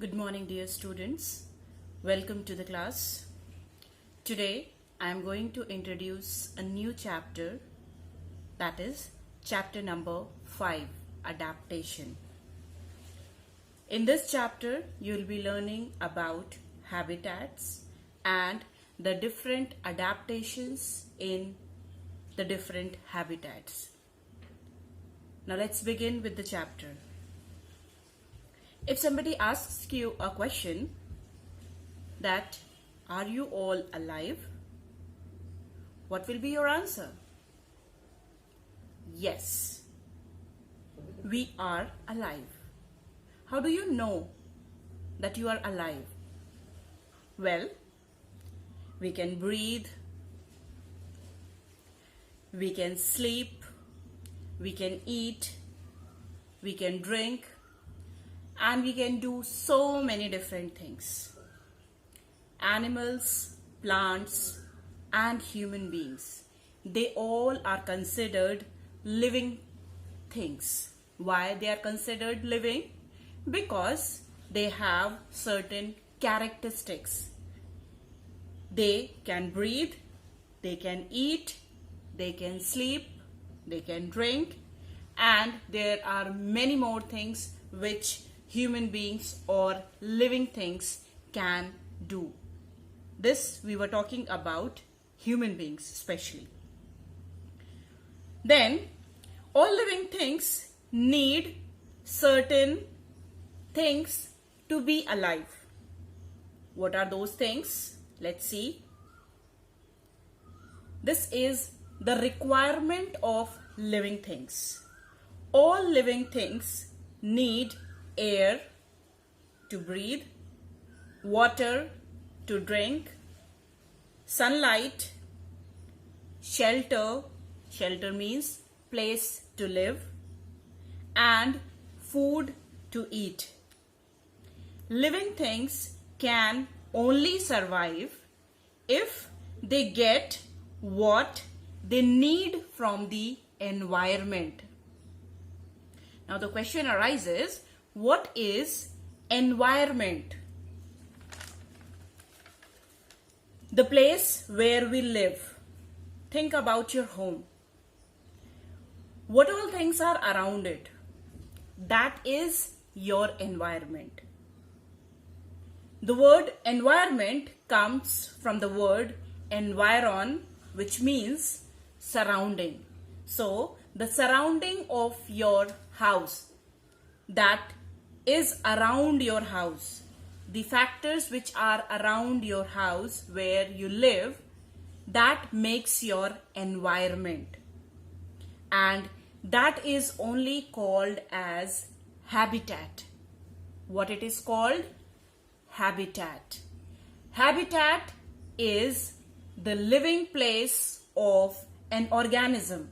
Good morning, dear students. Welcome to the class. Today, I am going to introduce a new chapter, that is chapter number 5, Adaptation. In this chapter, you will be learning about habitats and the different adaptations in the different habitats. Now, let's begin with the chapter. If somebody asks you a question that, are you all alive? What will be your answer? Yes, we are alive. How do you know that you are alive? Well, we can breathe, we can sleep, we can eat, we can drink, and we can do so many different things. Animals, plants, and human beings, they all are considered living things. Why they are considered living? Because they have certain characteristics. They can breathe, they can eat, they can sleep, they can drink, and there are many more things which human beings or living things can do. This we were talking about human beings especially. Then all living things need certain things to be alive. What are those things? Let's see. This is the requirement of living things. All living things need air to breathe, water to drink, sunlight, shelter means place to live, and food to eat. Living things can only survive if they get what they need from the environment. Now the question arises, what is environment? The place where we live. Think about your home. What all things are around it? That is your environment. The word environment comes from the word environ, which means surrounding. So, the surrounding of your house, that is around your house. The factors which are around your house where you live, that makes your environment. And that is only called as habitat. What it is called? Habitat. Habitat is the living place of an organism.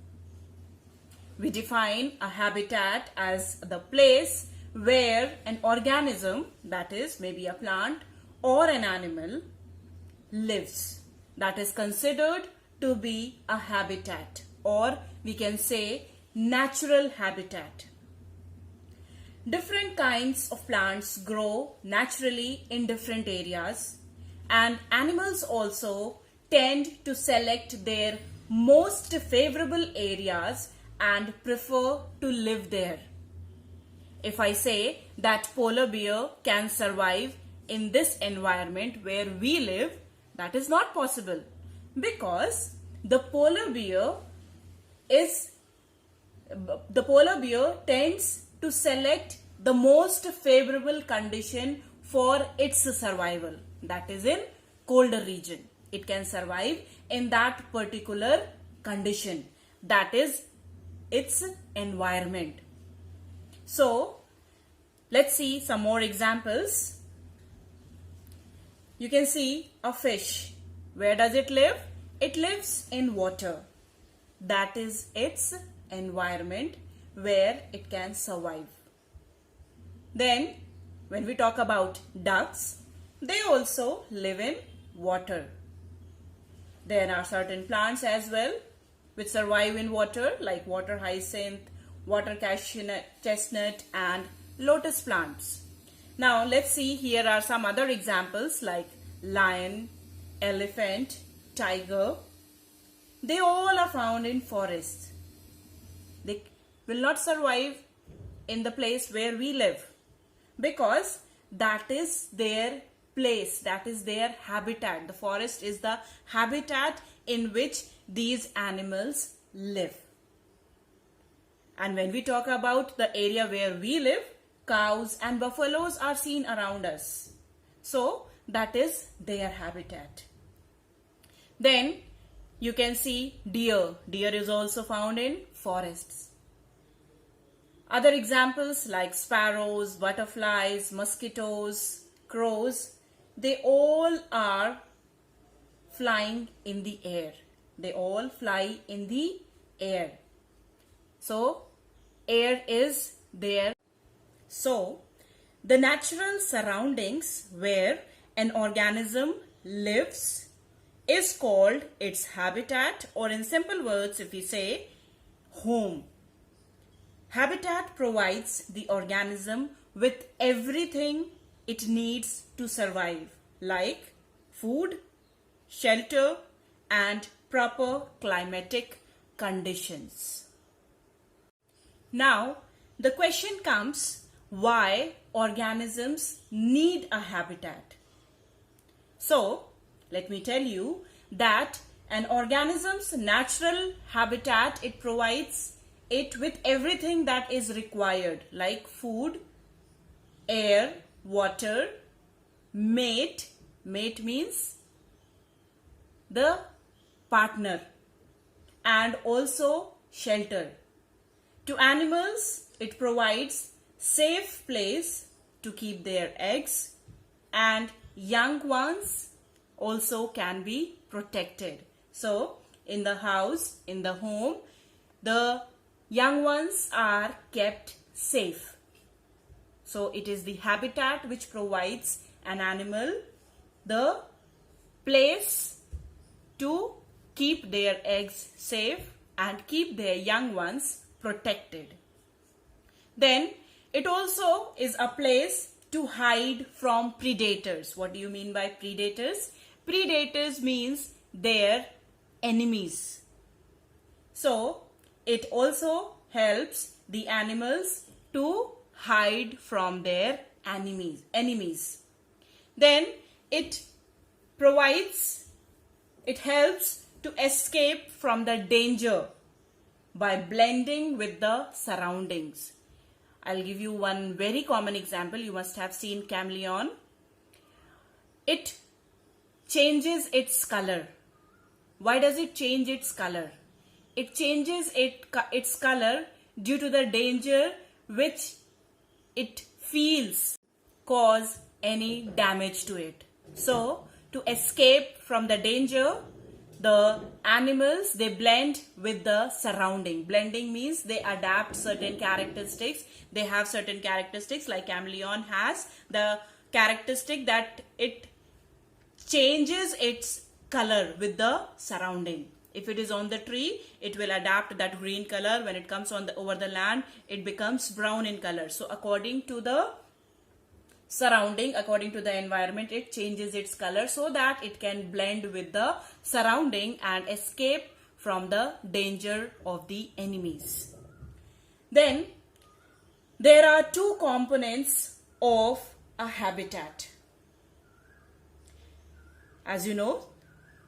We define a habitat as the place where an organism, that is maybe a plant or an animal, lives. That is considered to be a habitat, or we can say natural habitat. Different kinds of plants grow naturally in different areas, and animals also tend to select their most favorable areas and prefer to live there. If I say that polar bear can survive in this environment where we live, that is not possible, because the polar bear tends to select the most favorable condition for its survival, that is in colder region. It can survive in that particular condition, that is its environment. So, let's see some more examples. You can see a fish. Where does it live? It lives in water. That is its environment where it can survive. Then, when we talk about ducks, they also live in water. There are certain plants as well which survive in water, like water hyacinth, water chestnut, and lotus plants. Now let's see, here are some other examples like lion, elephant, tiger. They all are found in forests. They will not survive in the place where we live because that is their place, that is their habitat. The forest is the habitat in which these animals live. And when we talk about the area where we live, cows and buffaloes are seen around us. So that is their habitat. Then you can see deer. Deer is also found in forests. Other examples like sparrows, butterflies, mosquitoes, crows, they all are flying in the air. They all fly in the air. So air is there. So the natural surroundings where an organism lives is called its habitat, or in simple words, if we say, home. Habitat provides the organism with everything it needs to survive, like food, shelter, and proper climatic conditions. Now, the question comes, why organisms need a habitat? So, let me tell you that an organism's natural habitat, it provides it with everything that is required, like food, air, water, mate. Mate means the partner, and also shelter. To animals, it provides safe place to keep their eggs, and young ones also can be protected. So in the house, in the home, the young ones are kept safe. So it is the habitat which provides an animal the place to keep their eggs safe and keep their young ones protected. Then it also is a place to hide from predators. What do you mean by predators? Predators means their enemies. So it also helps the animals to hide from their enemies. Then it helps to escape from the danger by blending with the surroundings. I'll give you one very common example. You must have seen chameleon. It changes its color. Why does it change its color? It changes its color due to the danger which it feels cause any damage to it. So to escape from the danger, the animals, they blend with the surrounding. Blending means they adapt certain characteristics. They have certain characteristics, like chameleon has the characteristic that it changes its color with the surrounding. If it is on the tree, it will adapt that green color. When it comes over the land, it becomes brown in color. So according to the surrounding, according to the environment, it changes its color so that it can blend with the surrounding and escape from the danger of the enemies. Then there are two components of a habitat. As you know,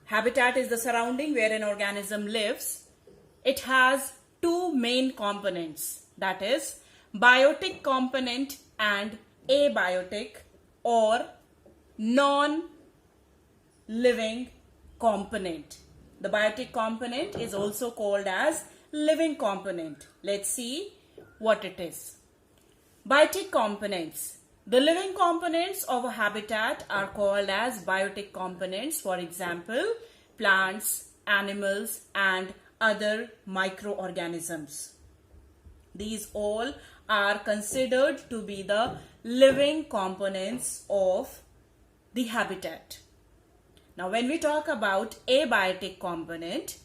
habitat is the surrounding where an organism lives. It has two main components, that is biotic component and abiotic or non-living component. The biotic component is also called as living component. Let's see what it is. Biotic components. The living components of a habitat are called as biotic components. For example, plants, animals, and other microorganisms. These all are considered to be the living components of the habitat. Now, when we talk about abiotic component,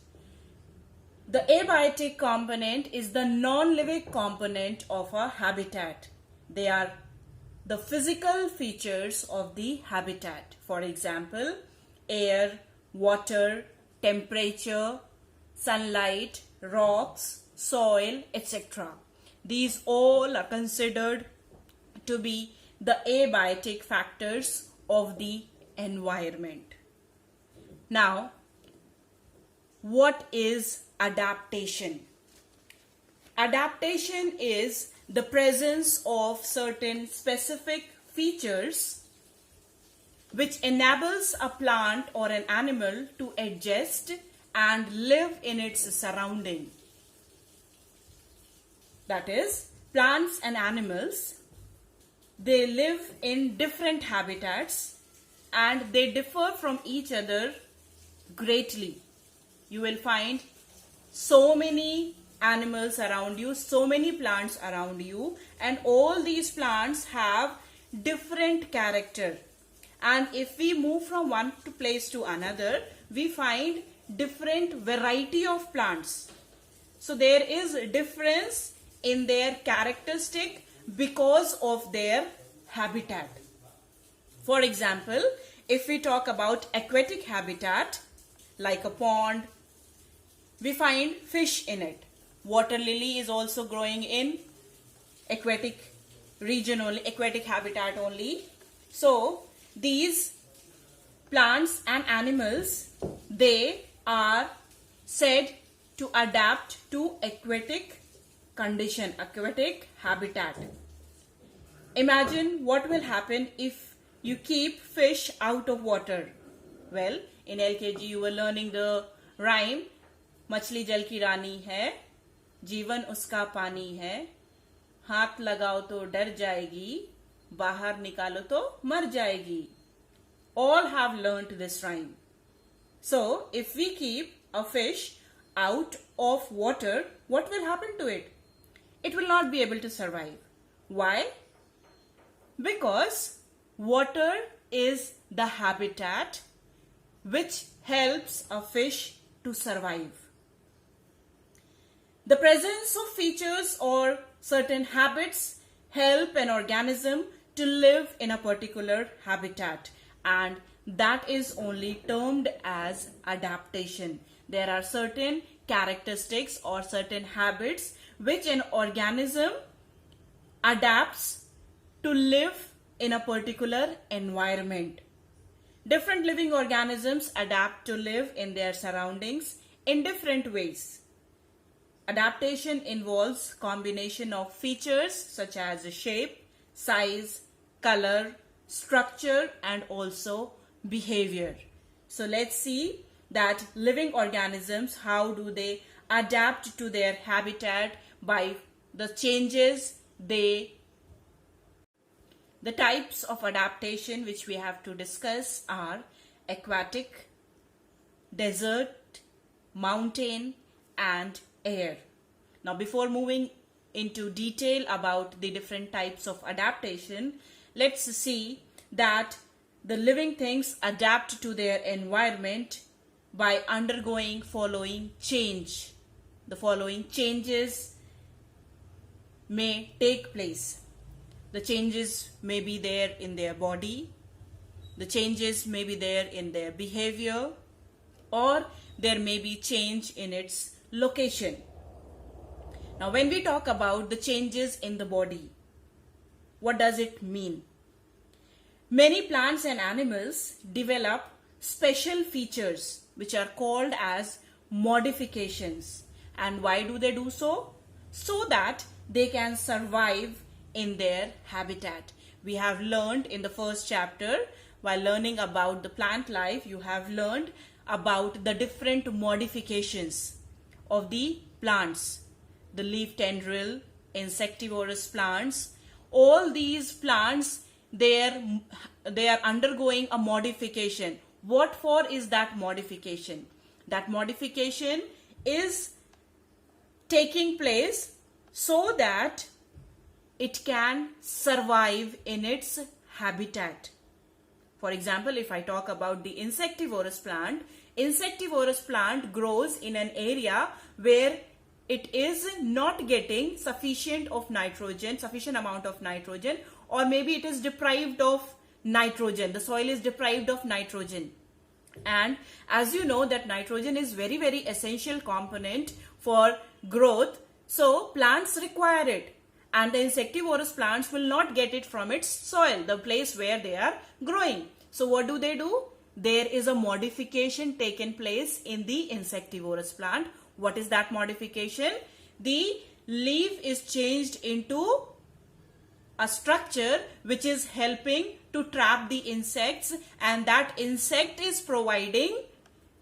the abiotic component is the non-living component of a habitat. They are the physical features of the habitat. For example, air, water, temperature, sunlight, rocks, soil, etc. These all are considered to be the abiotic factors of the environment. Now, what is adaptation? Adaptation is the presence of certain specific features which enables a plant or an animal to adjust and live in its surrounding. That is, plants and animals, they live in different habitats and they differ from each other greatly. You will find so many animals around you, so many plants around you, and all these plants have different character. And if we move from one place to another, we find different variety of plants. So there is a difference in their characteristic because of their habitat. For example, if we talk about aquatic habitat, like a pond, we find fish in it. Water lily is also growing in aquatic region only, aquatic habitat only. So these plants and animals, they are said to adapt to aquatic condition, aquatic habitat. Imagine what will happen if you keep fish out of water. Well, in LKG you were learning the rhyme, मछली जल की रानी है, जीवन उसका पानी है, हाथ लगाओ तो डर जाएगी, बाहर निकालो तो मर जाएगी. All have learnt this rhyme. So, if we keep a fish out of water, what will happen to it? It will not be able to survive. Why? Because water is the habitat which helps a fish to survive. The presence of features or certain habits help an organism to live in a particular habitat, and that is only termed as adaptation. There are certain characteristics or certain habits which an organism adapts to live in a particular environment. Different living organisms adapt to live in their surroundings in different ways. Adaptation involves combination of features such as shape, size, color, structure, and also behavior. So let's see that living organisms, how do they adapt to their habitat by the changes the types of adaptation which we have to discuss are aquatic, desert, mountain, and air. Now, before moving into detail about the different types of adaptation, let's see that the living things adapt to their environment by undergoing following change. The following changes may take place. The changes may be there in their body, the changes may be there in their behavior, or there may be change in its location. Now, when we talk about the changes in the body, what does it mean? Many plants and animals develop special features which are called as modifications. And why do they do so? So that they can survive in their habitat. We have learned in the first chapter, while learning about the plant life, you have learned about the different modifications of the plants. The leaf tendril, insectivorous plants, all these plants, they are undergoing a modification. What for is that modification? That modification is taking place so that it can survive in its habitat. For example, if I talk about the insectivorous plant grows in an area where it is not getting sufficient amount of nitrogen, or maybe it is deprived of nitrogen. The soil is deprived of nitrogen. And as you know that nitrogen is very, very essential component for growth. So plants require it. And the insectivorous plants will not get it from its soil, the place where they are growing. So what do? There is a modification taken place in the insectivorous plant. What is that modification? The leaf is changed into a structure which is helping to trap the insects, and that insect is providing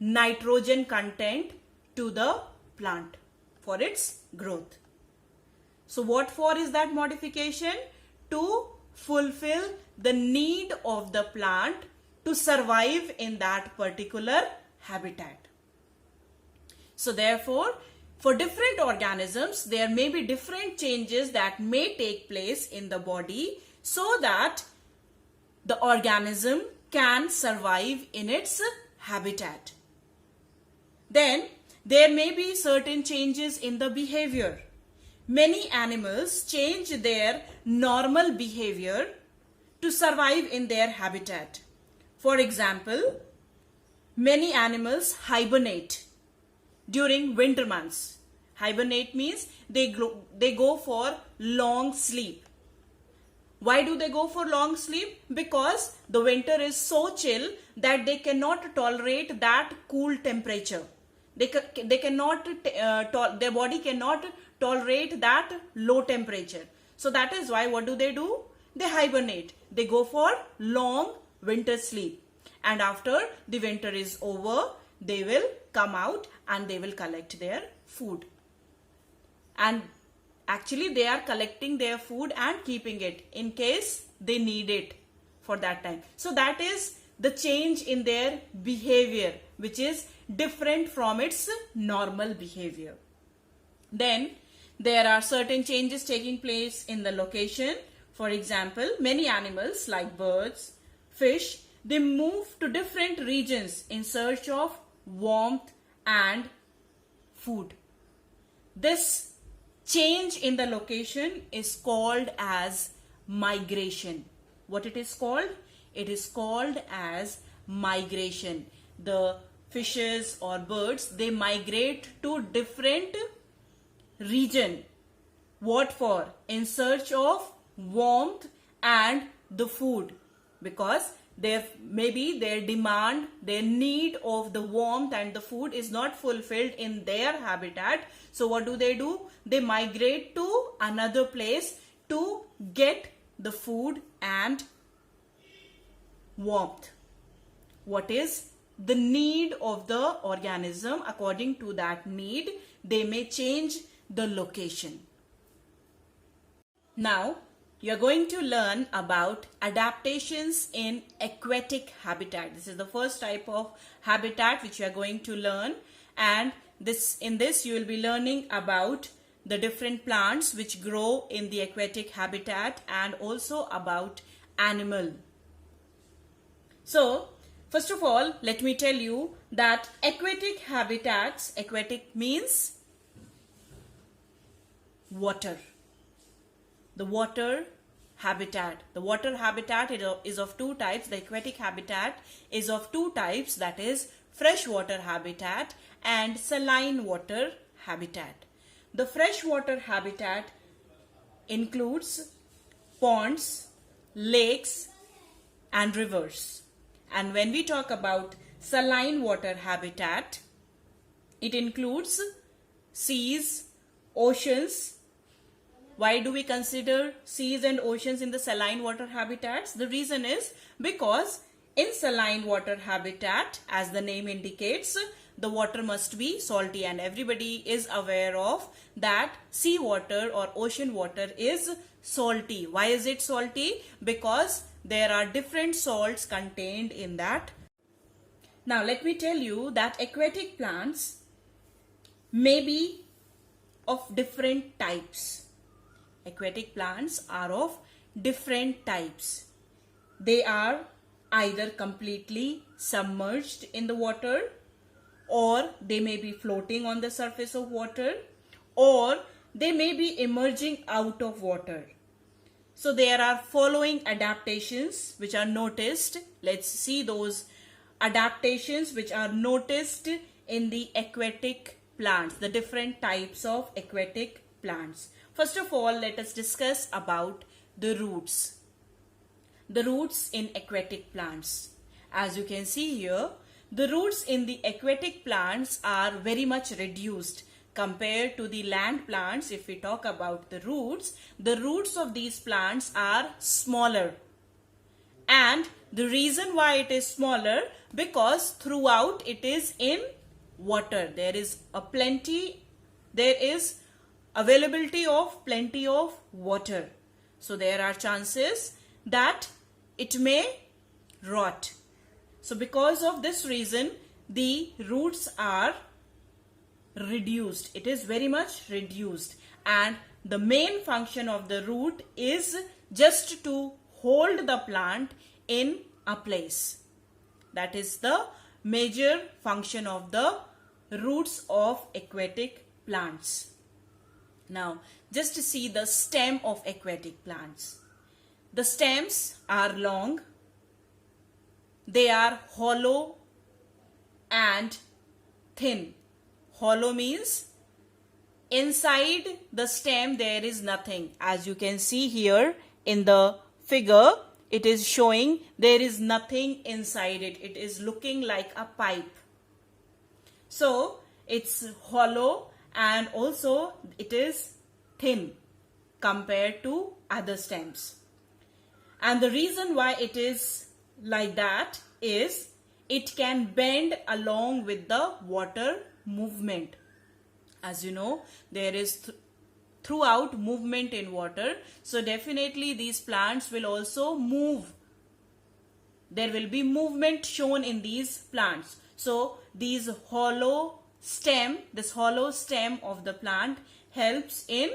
nitrogen content to the plant for its growth. So what for is that modification? To fulfill the need of the plant to survive in that particular habitat. So therefore, for different organisms, there may be different changes that may take place in the body so that the organism can survive in its habitat. Then there may be certain changes in the behavior. Many animals change their normal behavior to survive in their habitat. For example, many animals hibernate during winter months. Hibernate means they go for long sleep. Why do they go for long sleep? Because the winter is so chill that they cannot tolerate that cool temperature. They cannot, their body cannot tolerate that low temperature. So that is why what do? They hibernate. They go for long winter sleep. And after the winter is over, they will come out and they will collect their food. And actually they are collecting their food and keeping it in case they need it for that time. So that is the change in their behavior, which is different from its normal behavior. Then there are certain changes taking place in the location. For example, many animals like birds, fish, they move to different regions in search of warmth and food. This change in the location is called as migration. What it is called? It is called as migration. The fishes or birds, they migrate to different region. What for? In search of warmth and the food, because maybe their demand, their need of the warmth and the food is not fulfilled in their habitat. So what do? They migrate to another place to get the food and warmth. What is the need of the organism? According to that need, they may change the location. Now you are going to learn about adaptations in aquatic habitat. This is the first type of habitat which you are going to learn, and in this you will be learning about the different plants which grow in the aquatic habitat and also about animal. So first of all, let me tell you that aquatic habitats, aquatic means water. The water habitat. The water habitat is of two types. The aquatic habitat is of two types, that is freshwater habitat and saline water habitat. The freshwater habitat includes ponds, lakes and rivers. And when we talk about saline water habitat, it includes seas, oceans. Why do we consider seas and oceans in the saline water habitats? The reason is because in saline water habitat, as the name indicates, the water must be salty, and everybody is aware of that sea water or ocean water is salty. Why is it salty? Because there are different salts contained in that. Now let me tell you that aquatic plants may be of different types. Aquatic plants are of different types. They are either completely submerged in the water, or they may be floating on the surface of water, or they may be emerging out of water. So there are following adaptations which are noticed. Let's see those adaptations which are noticed in the aquatic plants, the different types of aquatic plants. First of all, let us discuss about the roots. The roots in aquatic plants. As you can see here, the roots in the aquatic plants are very much reduced compared to the land plants. If we talk about the roots of these plants are smaller. And the reason why it is smaller, because throughout it is in water. There is availability of plenty of water. So there are chances that it may rot. So because of this reason, the roots are reduced. It is very much reduced, and the main function of the root is just to hold the plant in a place. That is the major function of the roots of aquatic plants. Now just see the stem of aquatic plants. The stems are long, they are hollow and thin. Hollow means inside the stem there is nothing. As you can see here in the figure, it is showing there is nothing inside it. It is looking like a pipe. So it's hollow and also it is thin compared to other stems. And the reason why it is like that is it can bend along with the water movement. As you know, there is throughout movement in water, so definitely these plants will also move. There will be movement shown in these plants. So this hollow stem of the plant helps in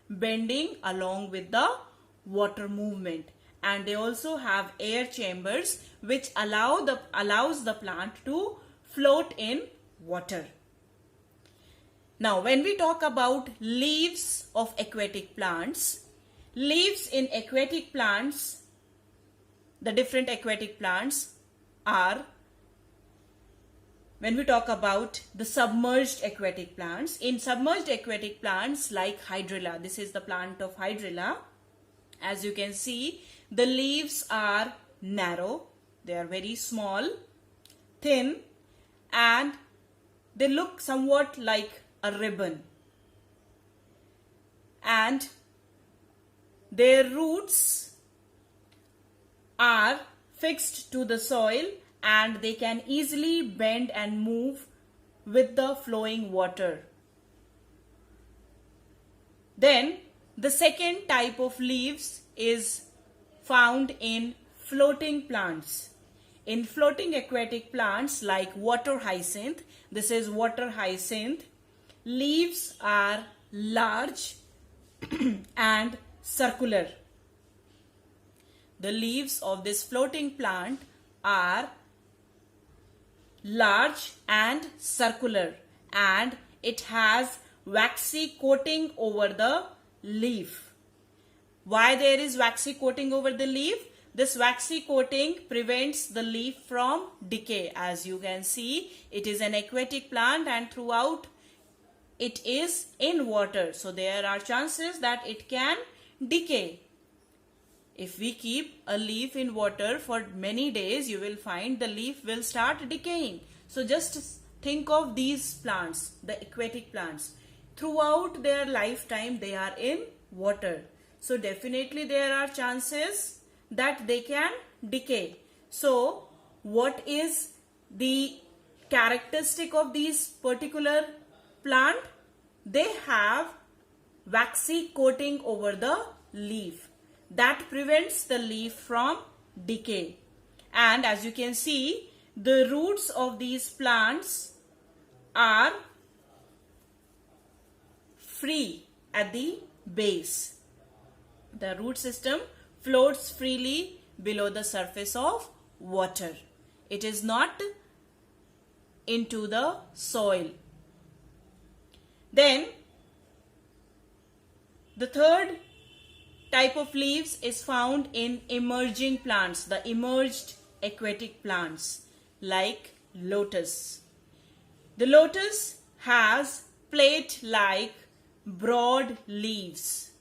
bending along with the water movement, and they also have air chambers which allows the plant to float in water. Now, when we talk about leaves of aquatic plants, leaves in aquatic plants, the different aquatic plants are, when we talk about the submerged aquatic plants, in submerged aquatic plants like hydrilla, this is the plant of hydrilla. As you can see, the leaves are narrow, they are very small, thin, and they look somewhat like a ribbon, and their roots are fixed to the soil and they can easily bend and move with the flowing water. Then the second type of leaves is found in floating plants. In floating aquatic plants like water hyacinth, this is water hyacinth, leaves are large and circular. The leaves of this floating plant are large and circular, and it has waxy coating over the leaf. Why there is waxy coating over the leaf? This waxy coating prevents the leaf from decay. As you can see, it is an aquatic plant and throughout it is in water. So there are chances that it can decay. If we keep a leaf in water for many days, you will find the leaf will start decaying. So just think of these plants, the aquatic plants. Throughout their lifetime, they are in water. So definitely there are chances that they can decay. So what is the characteristic of these particular plant? They have waxy coating over the leaf that prevents the leaf from decay. And as you can see, the roots of these plants are free at the base. The root system floats freely below the surface of water. It is not into the soil. Then the third type of leaves is found in emerging plants, the emerged aquatic plants like lotus. The lotus has plate-like broad leaves.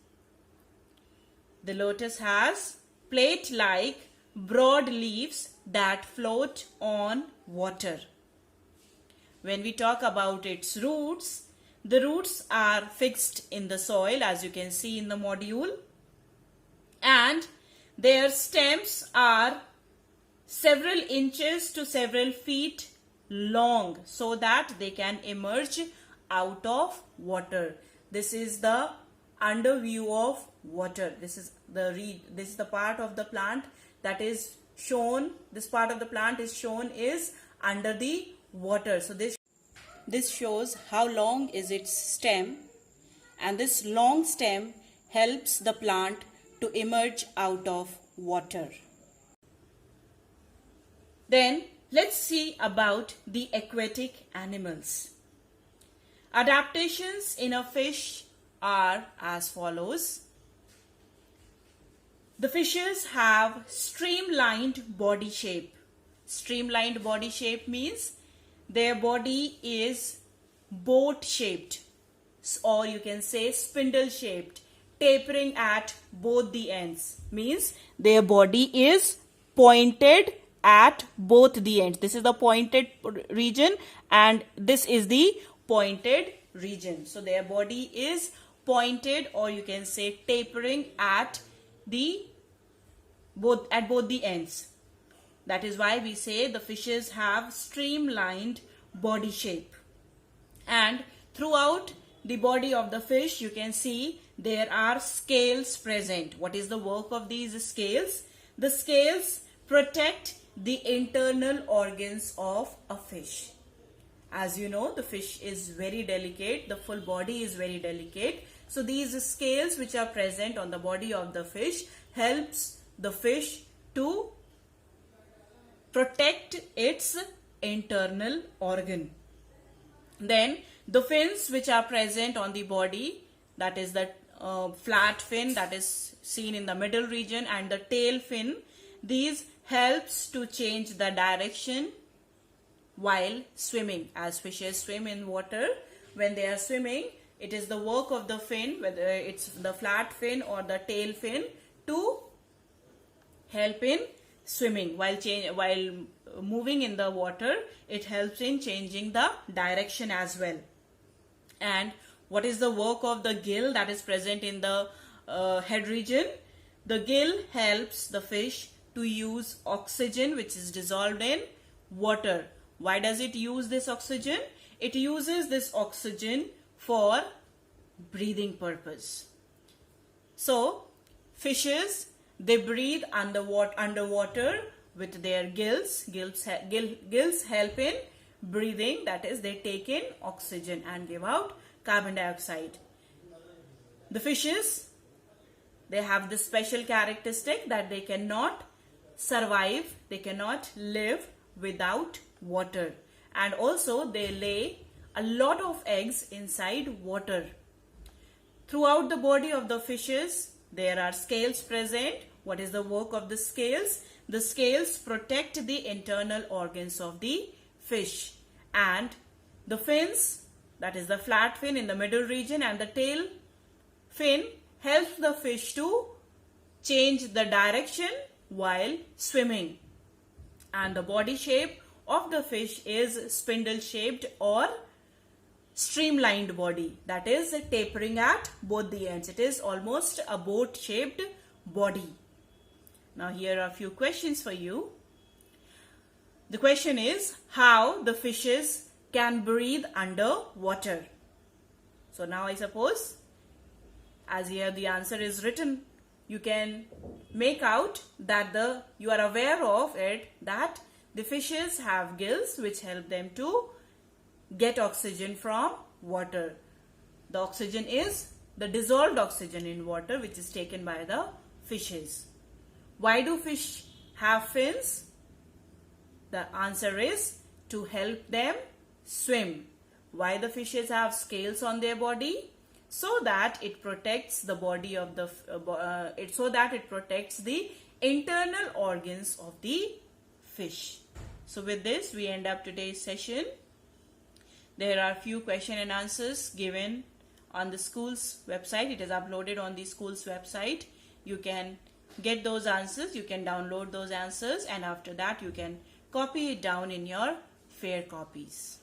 The lotus has plate-like broad leaves that float on water. When we talk about its roots, the roots are fixed in the soil, as you can see in the module, and their stems are several inches to several feet long so that they can emerge out of water. This is the under view of water. This is the part of the plant that is shown. This part of the plant is shown is under the water. So this shows how long is its stem, and this long stem helps the plant to emerge out of water. Then let's see about the aquatic animals. Adaptations in a fish are as follows. The fishes have streamlined body shape. Streamlined body shape means their body is boat shaped, or you can say spindle shaped, tapering at both the ends. Means their body is pointed at both the ends. This is the pointed region and this is the pointed region. So their body is pointed, or you can say tapering at both the ends. That is why we say the fishes have streamlined body shape. And throughout the body of the fish, you can see there are scales present. What is the work of these scales? The scales protect the internal organs of a fish. As you know, the fish is very delicate. The full body is very delicate. So these scales which are present on the body of the fish helps the fish to protect its internal organ. Then the fins which are present on the body, that is the flat fin that is seen in the middle region, and the tail fin, these helps to change the direction while swimming. As fishes swim in water, when they are swimming, it is the work of the fin, whether it's the flat fin or the tail fin, to help in swimming. While moving in the water, it helps in changing the direction as well. And what is the work of the gill that is present in the head region? The gill helps the fish to use oxygen which is dissolved in water. Why does it use this oxygen? It uses this oxygen for breathing purpose. So fishes, they breathe underwater with their gills. Gills help in breathing, that is they take in oxygen and give out carbon dioxide. The fishes, they have this special characteristic that they cannot survive, they cannot live without water, and also they lay a lot of eggs inside water. Throughout the body of the fishes, there are scales present. What is the work of the scales? The scales protect the internal organs of the fish, and the fins, that is the flat fin in the middle region, and the tail fin helps the fish to change the direction while swimming. And the body shape of the fish is spindle shaped or streamlined body, that is tapering at both the ends. It is almost a boat shaped body. Now here are a few questions for you. The question is how the fishes can breathe under water. So now I suppose, as here the answer is written, you can make out that you are aware of it, that the fishes have gills which help them to get oxygen from water. The oxygen is the dissolved oxygen in water which is taken by the fishes. Why do fish have fins? The answer is to help them swim. Why the fishes have scales on their body? so that it protects the body of the so that it protects the internal organs of the fish. So with this we end up today's session. There are few question and answers given on the school's website. It is uploaded on the school's website. You can get those answers, you can download those answers, and after that you can copy it down in your fair copies.